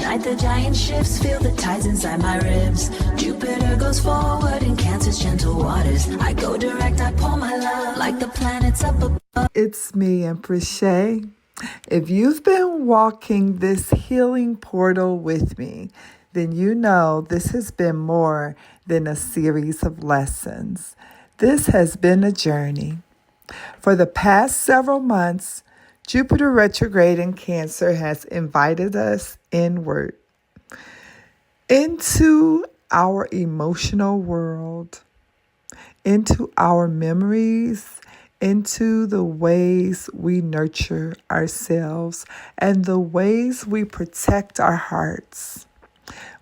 Tonight the giant shifts, feel the tides inside my ribs. Jupiter goes forward in Cancer's gentle waters. I go direct, I pour my love like the planets up above. It's me, Empress Shay. If you've been walking this healing portal with me, then you know this has been more than a series of lessons. This has been a journey. For the past several months, Jupiter Retrograde in Cancer has invited us inward into our emotional world, into our memories, into the ways we nurture ourselves and the ways we protect our hearts.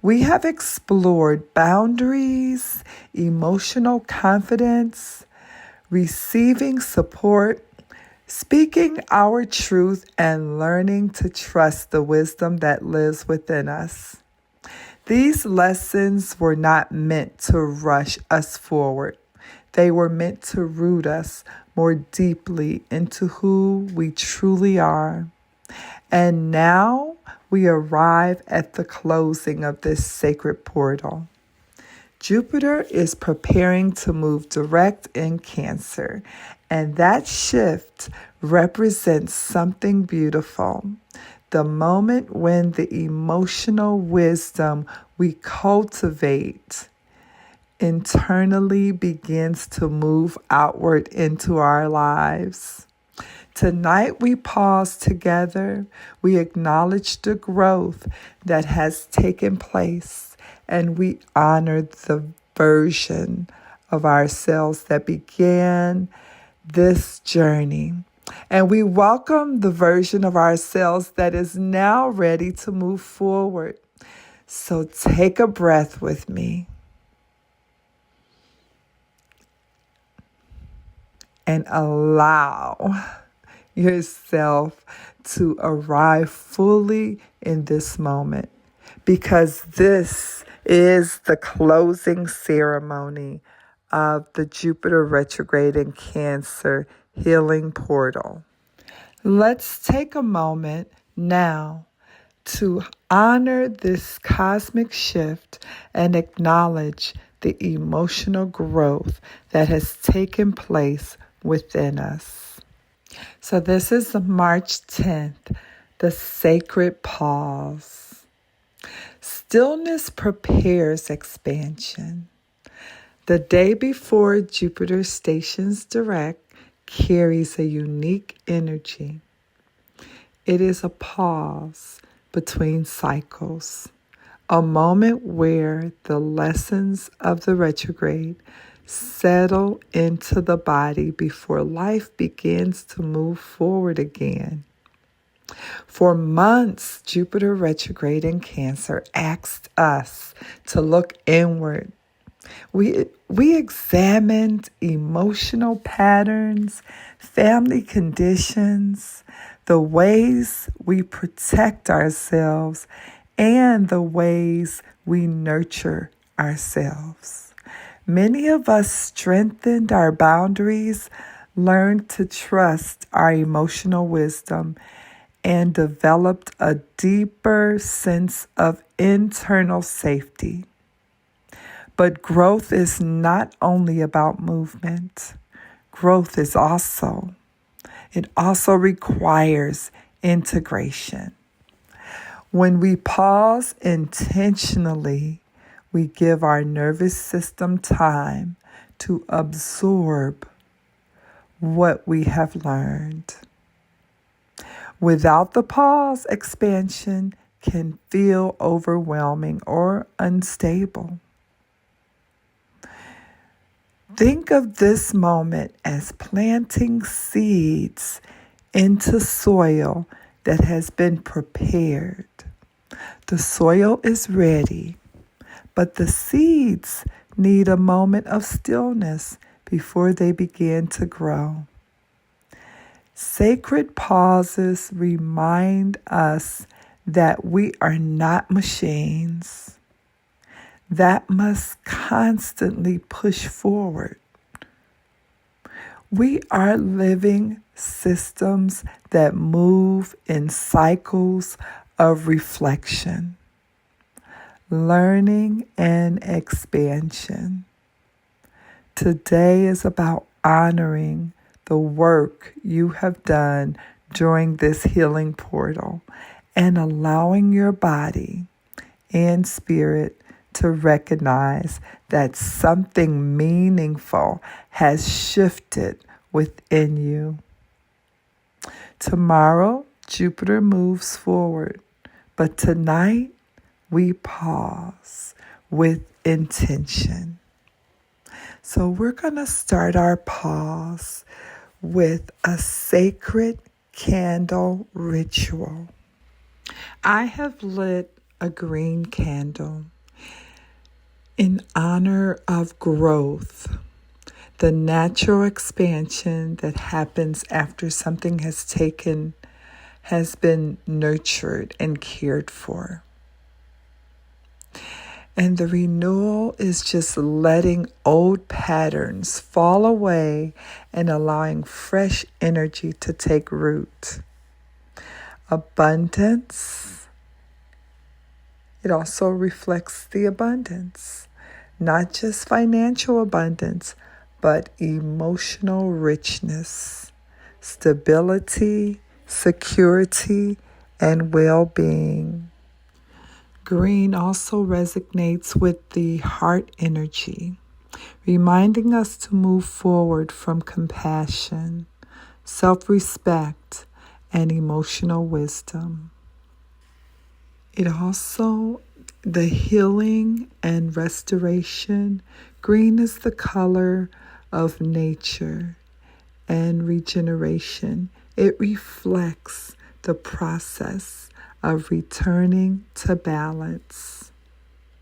We have explored boundaries, emotional confidence, receiving support, speaking our truth, and learning to trust the wisdom that lives within us. These lessons were not meant to rush us forward. They were meant to root us more deeply into who we truly are. And now we arrive at the closing of this sacred portal. Jupiter is preparing to move direct in Cancer, and that shift represents something beautiful. The moment when the emotional wisdom we cultivate internally begins to move outward into our lives. Tonight we pause together, we acknowledge the growth that has taken place, and we honor the version of ourselves that began this journey. And we welcome the version of ourselves that is now ready to move forward. So take a breath with me and allow yourself to arrive fully in this moment, because this is the closing ceremony of the Jupiter Retrograde in Cancer healing portal. Let's take a moment now to honor this cosmic shift and acknowledge the emotional growth that has taken place within us. So this is March 10th, the sacred pause. Stillness prepares expansion. The day before Jupiter stations direct carries a unique energy. It is a pause between cycles, a moment where the lessons of the retrograde settle into the body before life begins to move forward again. For months, Jupiter retrograde in Cancer asked us to look inward. We examined emotional patterns, family conditions, the ways we protect ourselves, and the ways we nurture ourselves. Many of us strengthened our boundaries, learned to trust our emotional wisdom, and developed a deeper sense of internal safety. But growth is not only about movement. Growth is it also requires integration. When we pause intentionally, we give our nervous system time to absorb what we have learned. Without the pause, expansion can feel overwhelming or unstable. Think of this moment as planting seeds into soil that has been prepared. The soil is ready, but the seeds need a moment of stillness before they begin to grow. Sacred pauses remind us that we are not machines that must constantly push forward. We are living systems that move in cycles of reflection. learning, and expansion. Today is about honoring the work you have done during this healing portal and allowing your body and spirit to recognize that something meaningful has shifted within you. Tomorrow, Jupiter moves forward, but tonight we pause with intention. So we're going to start our pause with a sacred candle ritual. I have lit a green candle in honor of growth, the natural expansion that happens after something has been nurtured and cared for. And the renewal is just letting old patterns fall away and allowing fresh energy to take root. Abundance, it also reflects the abundance, not just financial abundance, but emotional richness, stability, security, and well-being. Green also resonates with the heart energy, reminding us to move forward from compassion, self-respect, and emotional wisdom. It also, the healing and restoration, green is the color of nature and regeneration. It reflects the process of returning to balance.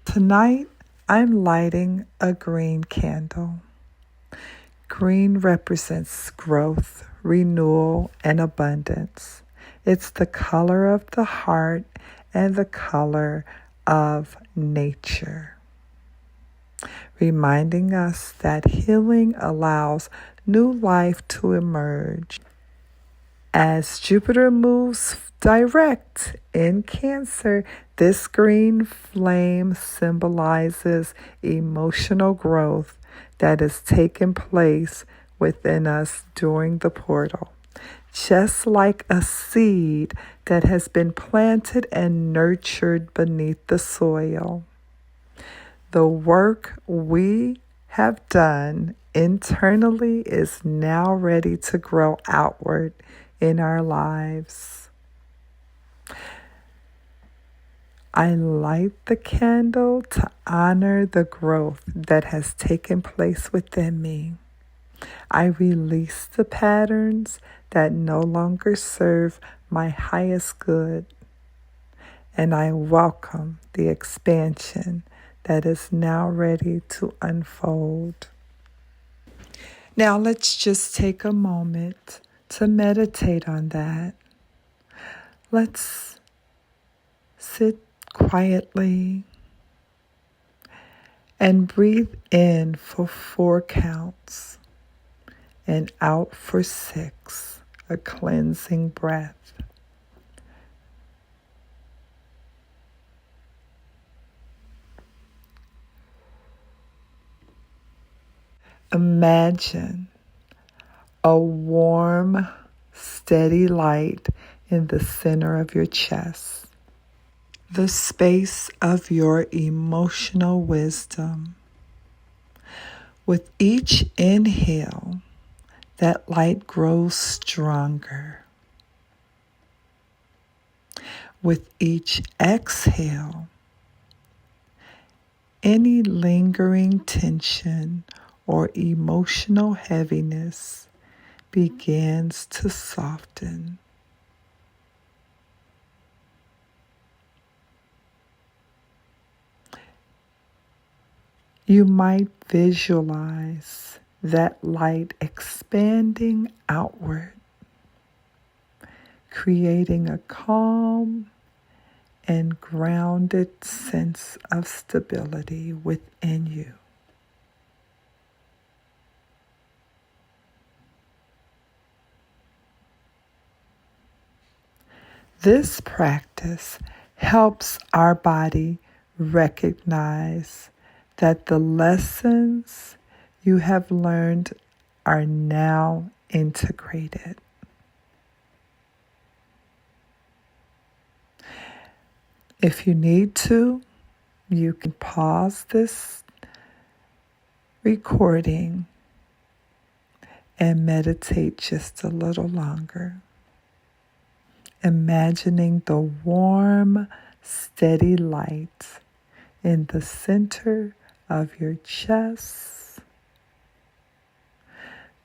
Tonight, I'm lighting a green candle. Green represents growth, renewal, and abundance. It's the color of the heart and the color of nature, reminding us that healing allows new life to emerge. As Jupiter moves direct in Cancer, this green flame symbolizes emotional growth that has taken place within us during the portal. Just like a seed that has been planted and nurtured beneath the soil. The work we have done internally is now ready to grow outward in our lives. I light the candle to honor the growth that has taken place within me. I release the patterns that no longer serve my highest good, and I welcome the expansion that is now ready to unfold. Now let's just take a moment to meditate on that. Let's sit quietly and breathe in for 4 counts and out for 6, a cleansing breath. Imagine a warm, steady light in the center of your chest, the space of your emotional wisdom. With each inhale, that light grows stronger. With each exhale, any lingering tension or emotional heaviness begins to soften. You might visualize that light expanding outward, creating a calm and grounded sense of stability within you. This practice helps our body recognize that the lessons you have learned are now integrated. If you need to, you can pause this recording and meditate just a little longer, imagining the warm, steady light in the center of your chest,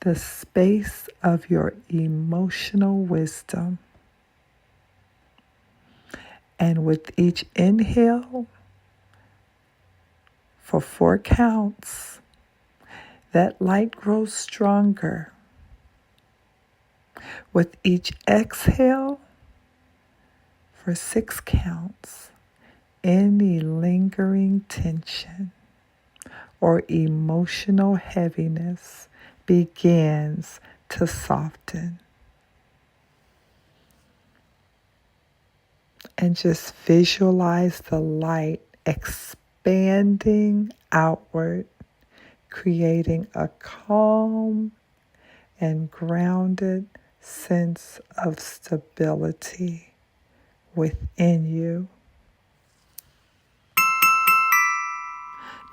the space of your emotional wisdom. And with each inhale, for 4 counts, that light grows stronger. With each exhale, for 6 counts, any lingering tension or emotional heaviness begins to soften. And just visualize the light expanding outward, creating a calm and grounded sense of stability within you.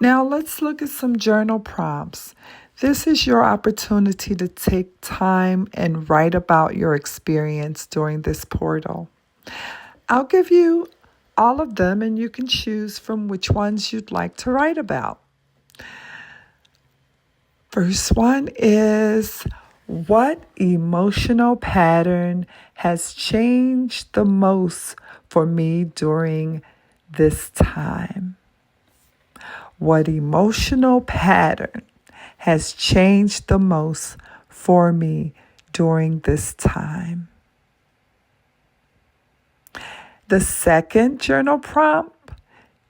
Now let's look at some journal prompts. This is your opportunity to take time and write about your experience during this portal. I'll give you all of them and you can choose from which ones you'd like to write about. First one is, what emotional pattern has changed the most for me during this time? What emotional pattern has changed the most for me during this time? The second journal prompt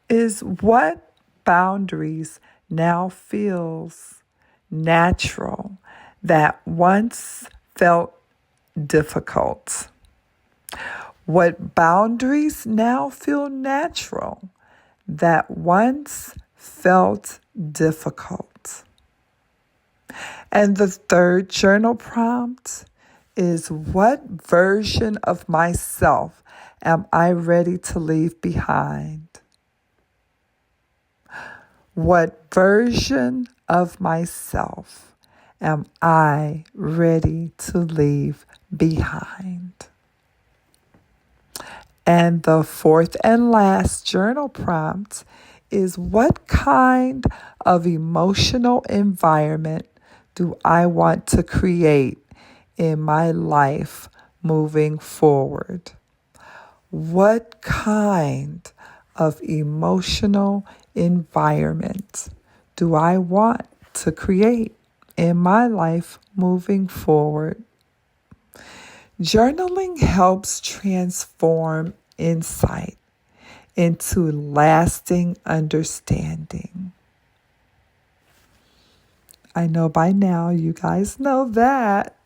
is, what boundaries now feels natural that once felt difficult? What boundaries now feel natural that once felt difficult? And the third journal prompt is, what version of myself am I ready to leave behind? What version of myself am I ready to leave behind? And the fourth and last journal prompt is, what kind of emotional environment do I want to create in my life moving forward? What kind of emotional environment do I want to create in my life moving forward? Journaling helps transform insight into lasting understanding. I know by now you guys know that.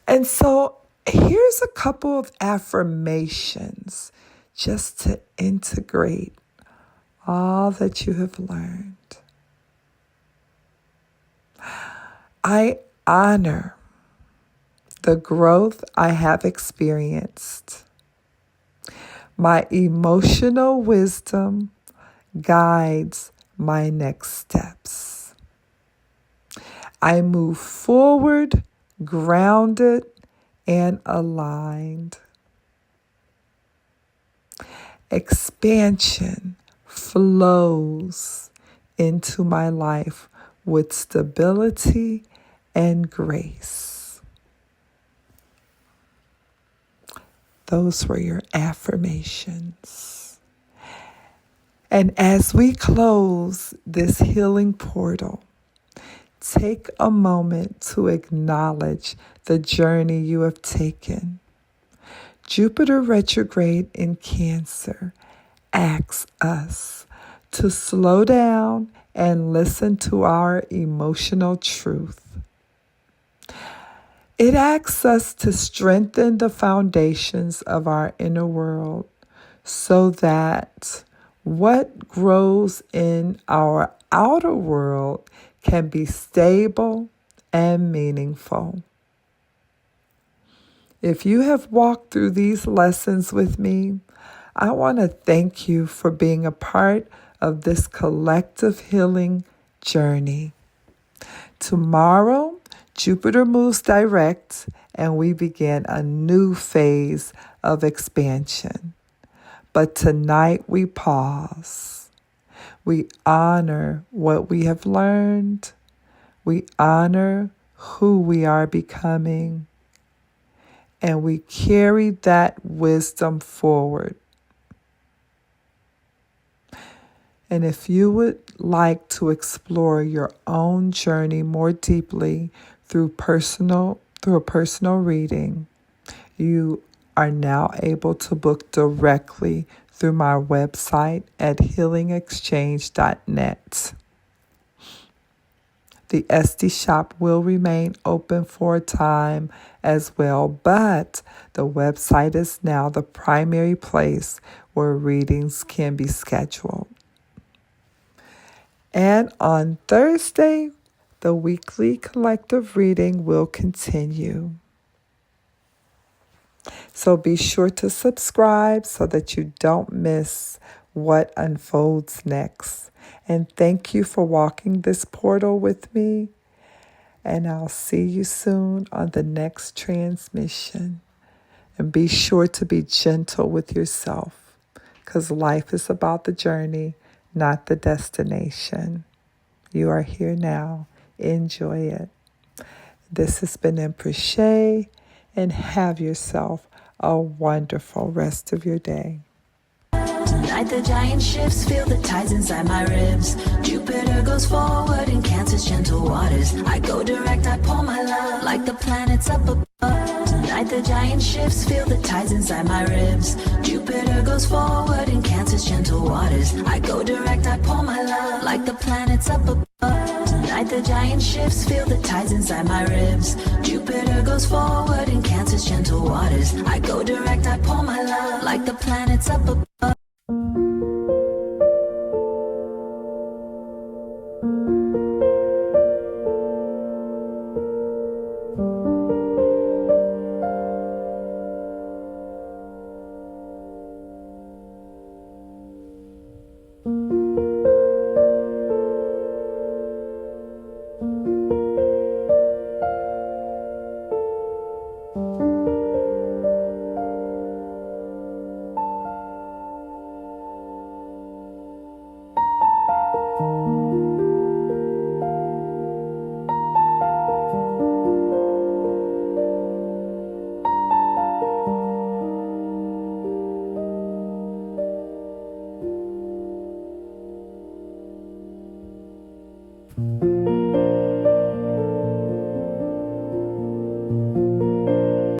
And so here's a couple of affirmations just to integrate all that you have learned. I honor the growth I have experienced. My emotional wisdom guides my next steps. I move forward, grounded and aligned. Expansion flows into my life with stability and grace. Those were your affirmations. And as we close this healing portal, take a moment to acknowledge the journey you have taken. Jupiter Retrograde in Cancer asks us to slow down and listen to our emotional truth. It asks us to strengthen the foundations of our inner world so that What grows in our outer world can be stable and meaningful. If you have walked through these lessons with me, I want to thank you for being a part of this collective healing journey. Tomorrow, Jupiter moves direct and we begin a new phase of expansion. But tonight we pause. We honor what we have learned. We honor who we are becoming. And we carry that wisdom forward. And if you would like to explore your own journey more deeply through a personal reading, you are now able to book directly through my website at healingexchange.net. The SD shop will remain open for a time as well, but the website is now the primary place where readings can be scheduled. And on Thursday, the weekly collective reading will continue. So be sure to subscribe so that you don't miss what unfolds next. And thank you for walking this portal with me. And I'll see you soon on the next transmission. And be sure to be gentle with yourself, because life is about the journey, not the destination. You are here now. Enjoy it. This has been Empress Shay, and have yourself a wonderful rest of your day. Tonight the giant shifts, feel the tides inside my ribs. Jupiter goes forward in Cancer's gentle waters. I go direct, I pour my love like the planets up above. Tonight the giant shifts, feel the tides inside my ribs. Jupiter goes forward in Cancer's gentle waters. I go direct, I pour my love like the planets up above. Tonight the giant shifts, feel the tides inside my ribs. Jupiter goes forward in Cancer's gentle waters. I go direct, I pour my love like the planets up above. Mm-hmm.